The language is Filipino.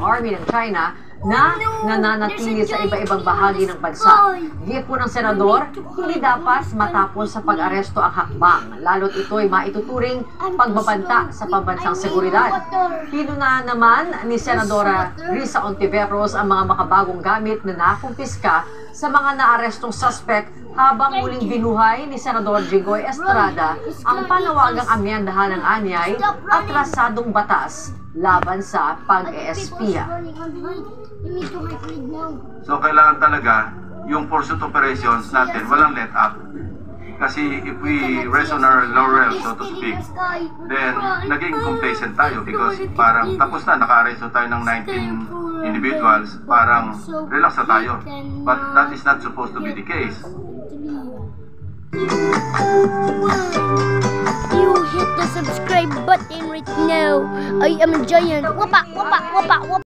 army ng China na nananatili sa iba-ibang bahagi ng bansa. Git po ng senador, hindi dapat matapos sa pag-aresto ang hakbang, lalo't ito'y maituturing pagbabanta sa pambansang seguridad. Pinuna naman ni Senadora Risa Ontiveros ang mga makabagong gamit na nakumpiska sa mga naarestong suspect habang muling binuhay ni Senador Jinggoy Estrada ang panawagang amyendahan ng anyay at atrasadong batas laban sa pag-eespiya. So kailangan talaga yung pursuit operations natin walang let up. Kasi if we rest on our laurels, so to speak, then naging complacent tayo because parang tapos na, naka-arresto tayo ng 19 individuals, parang relax na tayo. But that is not supposed to be the case. You hit the subscribe button right now. I am a giant. Wapa, wapa, wapa, wapa.